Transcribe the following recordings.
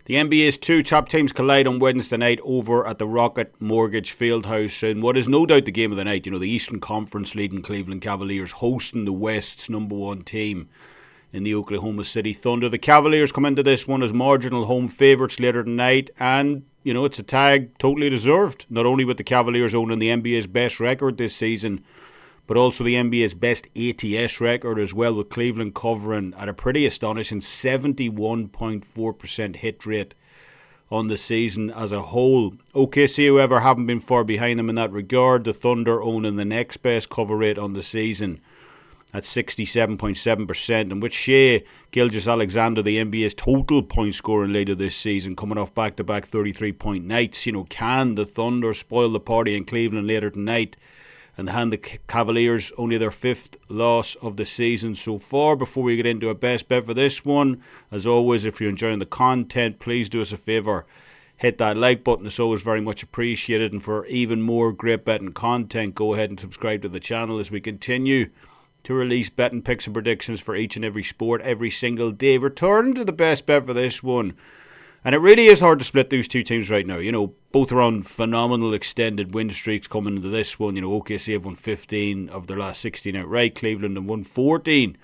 The NBA's two top teams collide on Wednesday night over at the Rocket Mortgage Fieldhouse in what is no doubt the game of the night. You know, the Eastern Conference leading Cleveland Cavaliers hosting the West's number one team in the Oklahoma City Thunder. The Cavaliers come into this one as marginal home favourites later tonight, and, you know, it's a tag totally deserved. Not only with the Cavaliers owning the NBA's best record this season, but also the NBA's best ATS record as well, with Cleveland covering at a pretty astonishing 71.4% hit rate on the season as a whole. OKC, however, haven't been far behind them in that regard. The Thunder owning the next best cover rate on the season at 67.7%, and with Shai Gilgeous-Alexander, the NBA's total point scoring leader this season, coming off back-to-back 33-point nights. You know, can the Thunder spoil the party in Cleveland later tonight and hand the Cavaliers only their fifth loss of the season so far? Before we get into a best bet for this one, as always, if you're enjoying the content, please do us a favour. Hit that like button. It's always very much appreciated. And for even more great betting content, go ahead and subscribe to the channel as we continue to release betting picks and predictions for each and every sport every single day. Return to the best bet for this one. And it really is hard to split these two teams right now. You know, both are on phenomenal extended win streaks coming into this one. You know, OKC have won 15 of their last 16 outright. Cleveland have won 14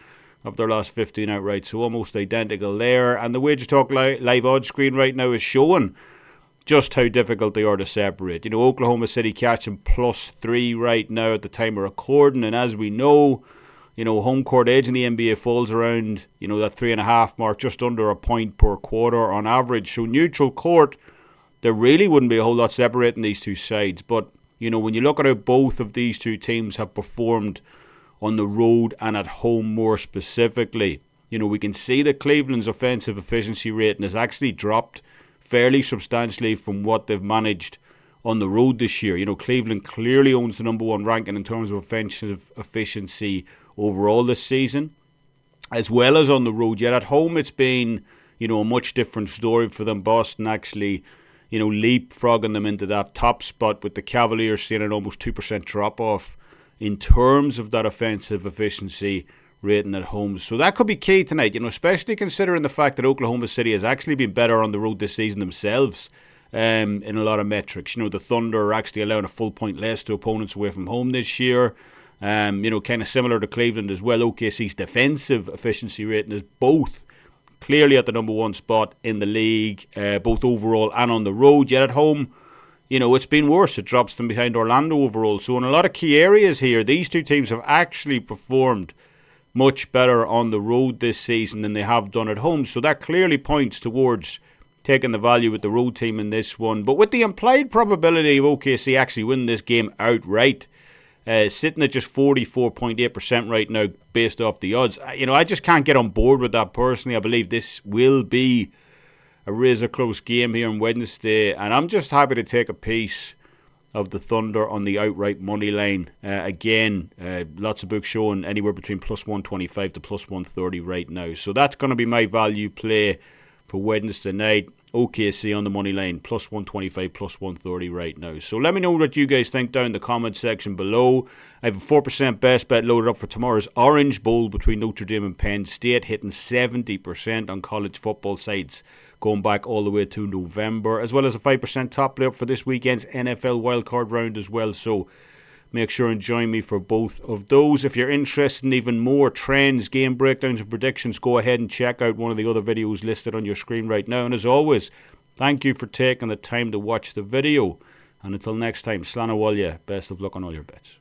of their last 15 outright. So almost identical there. And the Wager Talk live odds screen right now is showing just how difficult they are to separate. You know, Oklahoma City catching +3 right now at the time of recording. And as we know, you know, home court edge in the NBA falls around, you know, that 3.5 mark, just under a point per quarter on average. So neutral court, there really wouldn't be a whole lot separating these two sides. But, you know, when you look at how both of these two teams have performed on the road and at home more specifically, you know, we can see that Cleveland's offensive efficiency rating has actually dropped fairly substantially from what they've managed on the road this year. You know, Cleveland clearly owns the number one ranking in terms of offensive efficiency overall this season, as well as on the road. Yet at home it's been, you know, a much different story for them. Boston actually, you know, leapfrogging them into that top spot, with the Cavaliers seeing an almost 2% drop off in terms of that offensive efficiency rating at home. So that could be key tonight, you know, especially considering the fact that Oklahoma City has actually been better on the road this season themselves in a lot of metrics. You know, the Thunder are actually allowing a full point less to opponents away from home this year. You know, kind of similar to Cleveland as well. OKC's defensive efficiency rating is both clearly at the number one spot in the league, both overall and on the road. Yet at home, you know, it's been worse. It drops them behind Orlando overall. So in a lot of key areas here, these two teams have actually performed much better on the road this season than they have done at home. So that clearly points towards taking the value with the road team in this one. But with the implied probability of OKC actually winning this game outright, sitting at just 44.8% right now based off the odds. You know, I just can't get on board with that personally. I believe this will be a razor close game here on Wednesday, and I'm just happy to take a piece of the Thunder on the outright money line. Again, lots of books showing anywhere between +125 to +130 right now. So that's going to be my value play for Wednesday night. OKC on the money line, +125, +130 right now. So let me know what you guys think down in the comment section below. I have a 4% best bet loaded up for tomorrow's Orange Bowl between Notre Dame and Penn State, hitting 70% on college football sites going back all the way to November, as well as a 5% top play up for this weekend's NFL wildcard round as well. So make sure and join me for both of those. If you're interested in even more trends, game breakdowns and predictions, go ahead and check out one of the other videos listed on your screen right now. And as always, thank you for taking the time to watch the video. And until next time, Slán Bhfuil, best of luck on all your bets.